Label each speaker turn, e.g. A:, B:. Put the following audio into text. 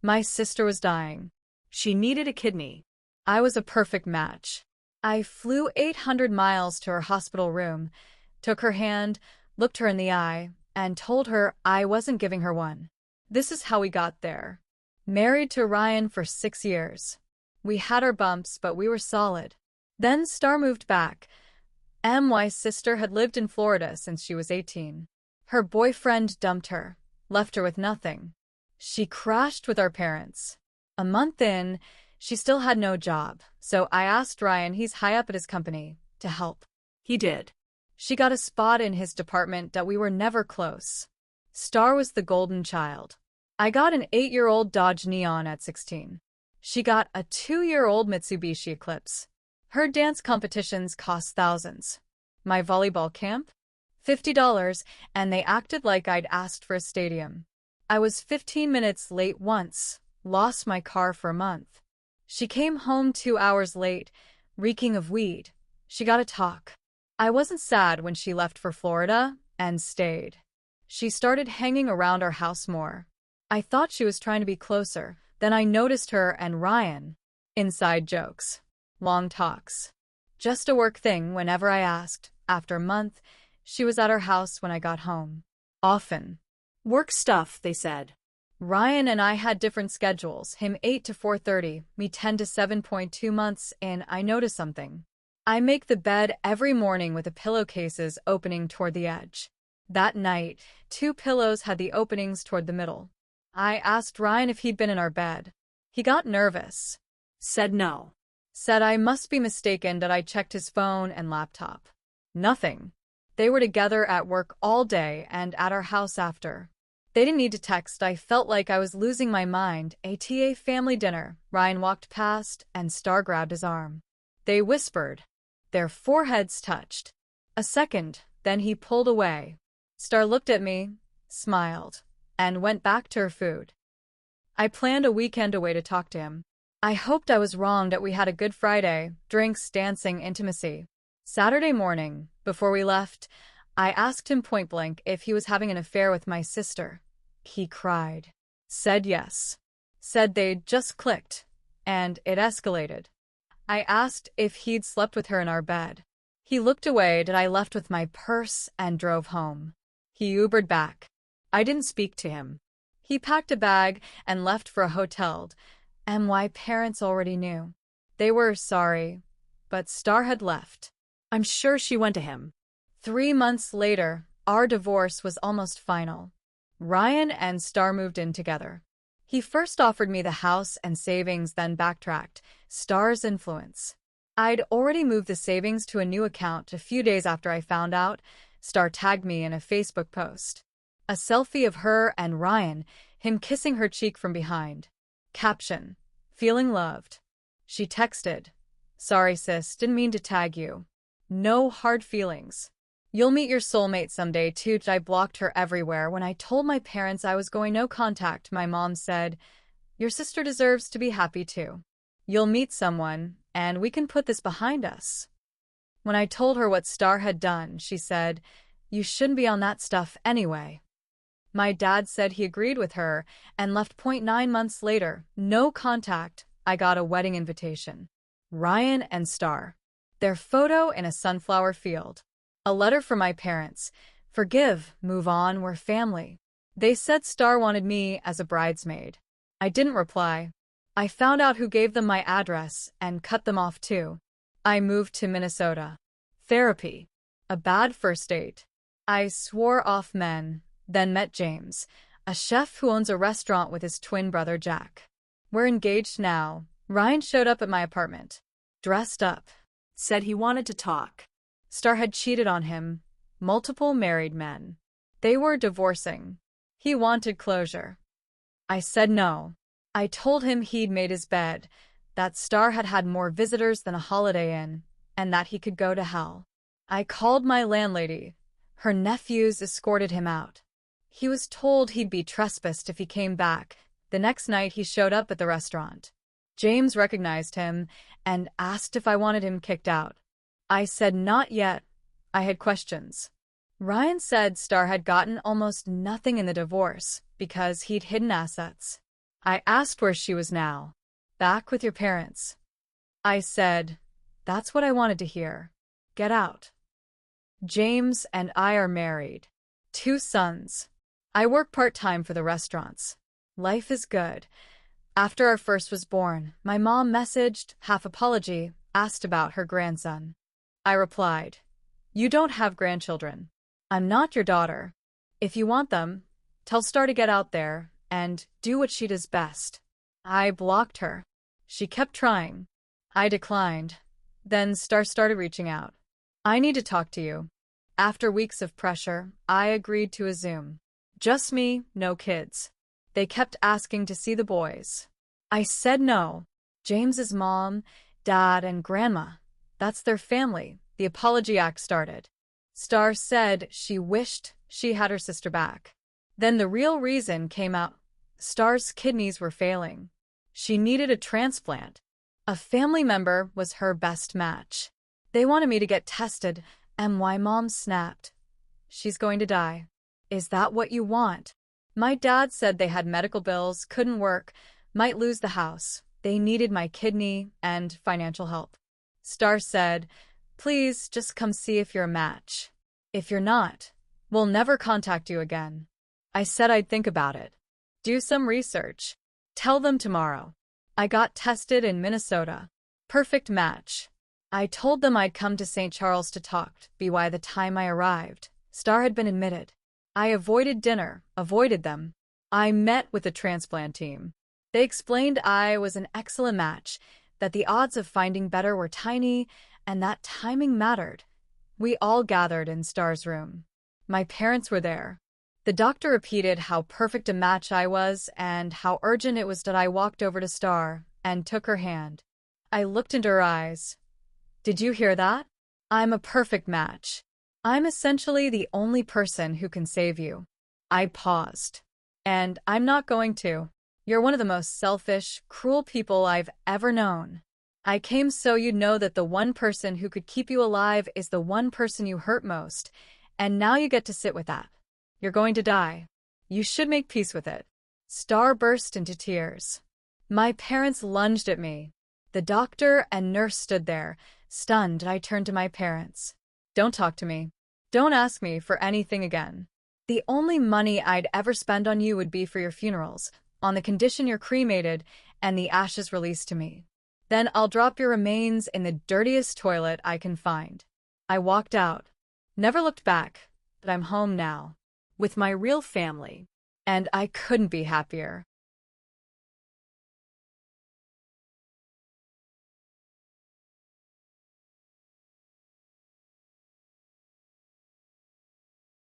A: My sister was dying. She needed a kidney. I was a perfect match. I flew 800 miles to her hospital room, took her hand, looked her in the eye, and told her I wasn't giving her one. This is how we got there. Married to Ryan for 6 years. We had our bumps, but we were solid. Then Star moved back. My sister had lived in Florida since she was 18. Her boyfriend dumped her, left her with nothing. She crashed with our parents. A month in, she still had no job, so I asked Ryan, he's high up at his company, to help. He did. She got a spot in his department that we were never close. Star was the golden child. I got an 8-year-old Dodge Neon at 16. She got a 2-year-old Mitsubishi Eclipse. Her dance competitions cost thousands. My volleyball camp? $50, and they acted like I'd asked for a stadium. I was 15 minutes late once, lost my car for a month. She came home 2 hours late, reeking of weed. She got a talk. I wasn't sad when she left for Florida, and stayed. She started hanging around our house more. I thought she was trying to be closer, then I noticed her and Ryan. Inside jokes. Long talks. Just a work thing whenever I asked. After a month, she was at our house when I got home. Often. Work stuff, they said. Ryan and I had different schedules, him 8 to 4:30, me 10 to 7.2 months in. I noticed something. I make the bed every morning with the pillowcases opening toward the edge. That night, 2 pillows had the openings toward the middle. I asked Ryan if he'd been in our bed. He got nervous. Said no. Said I must be mistaken that I checked his phone and laptop. Nothing. They were together at work all day and at our house after. They didn't need to text. I felt like I was losing my mind. ATA family dinner. Ryan walked past and Star grabbed his arm. They whispered. Their foreheads touched. A second, then he pulled away. Star looked at me, smiled, and went back to her food. I planned a weekend away to talk to him. I hoped I was wrong that we had a good Friday, drinks, dancing, intimacy. Saturday morning, before we left, I asked him point blank if he was having an affair with my sister. He cried. Said yes. Said they'd just clicked, and it escalated. I asked if he'd slept with her in our bed. He looked away that I left with my purse and drove home. He Ubered back. I didn't speak to him. He packed a bag and left for a hotel. My parents already knew. They were sorry, but Star had left. I'm sure she went to him. 3 months later, our divorce was almost final. Ryan and Star moved in together. He first offered me the house and savings, then backtracked. Star's influence. I'd already moved the savings to a new account a few days after I found out. Star tagged me in a Facebook post. A selfie of her and Ryan, him kissing her cheek from behind. Caption. Feeling loved. She texted. Sorry sis, didn't mean to tag you. No hard feelings. You'll meet your soulmate someday too. I blocked her everywhere. When I told my parents I was going no contact, my mom said, your sister deserves to be happy too. You'll meet someone, and we can put this behind us. When I told her what Star had done, she said, you shouldn't be on that stuff anyway. My dad said he agreed with her and left. 9 months later, no contact, I got a wedding invitation. Ryan and Star. Their photo in a sunflower field. A letter from my parents. Forgive, move on, we're family. They said Star wanted me as a bridesmaid. I didn't reply. I found out who gave them my address and cut them off too. I moved to Minnesota. Therapy. A bad first date. I swore off men, then met James, a chef who owns a restaurant with his twin brother Jack. We're engaged now. Ryan showed up at my apartment. Dressed up. Said he wanted to talk. Star had cheated on him. Multiple married men. They were divorcing. He wanted closure. I said no. I told him he'd made his bed, that Star had had more visitors than a Holiday Inn, and that he could go to hell. I called my landlady. Her nephews escorted him out. He was told he'd be trespassed if he came back. The next night he showed up at the restaurant. James recognized him and asked if I wanted him kicked out. I said not yet. I had questions. Ryan said Star had gotten almost nothing in the divorce because he'd hidden assets. I asked where she was now. Back with your parents. I said, that's what I wanted to hear. Get out. James and I are married. 2 sons. I work part-time for the restaurants. Life is good. After our first was born, my mom messaged, half apology, asked about her grandson. I replied, you don't have grandchildren. I'm not your daughter. If you want them, tell Star to get out there and do what she does best. I blocked her. She kept trying. I declined. Then Star started reaching out. I need to talk to you. After weeks of pressure, I agreed to a Zoom. Just me, no kids. They kept asking to see the boys. I said no. James's mom, dad, and grandma. That's their family. The apology act started. Star said she wished she had her sister back. Then the real reason came out. Star's kidneys were failing. She needed a transplant. A family member was her best match. They wanted me to get tested, and my mom snapped. She's going to die. Is that what you want? My dad said they had medical bills, couldn't work, might lose the house. They needed my kidney and financial help. Star said, please just come see if you're a match. If you're not, we'll never contact you again. I said I'd think about it. Do some research. Tell them tomorrow. I got tested in Minnesota. Perfect match. I told them I'd come to St. Charles to talk, by the time I arrived. Star had been admitted. I avoided dinner, avoided them. I met with the transplant team. They explained I was an excellent match, that the odds of finding better were tiny, and that timing mattered. We all gathered in Star's room. My parents were there. The doctor repeated how perfect a match I was and how urgent it was that I walked over to Star and took her hand. I looked into her eyes. Did you hear that? I'm a perfect match. I'm essentially the only person who can save you. I paused. And I'm not going to. You're one of the most selfish, cruel people I've ever known. I came so you'd know that the one person who could keep you alive is the one person you hurt most, and now you get to sit with that. You're going to die. You should make peace with it. Star burst into tears. My parents lunged at me. The doctor and nurse stood there, stunned. I turned to my parents. Don't talk to me. Don't ask me for anything again. The only money I'd ever spend on you would be for your funerals, on the condition you're cremated and the ashes released to me. Then I'll drop your remains in the dirtiest toilet I can find. I walked out. Never looked back, but I'm home now, with my real family, and I couldn't be happier.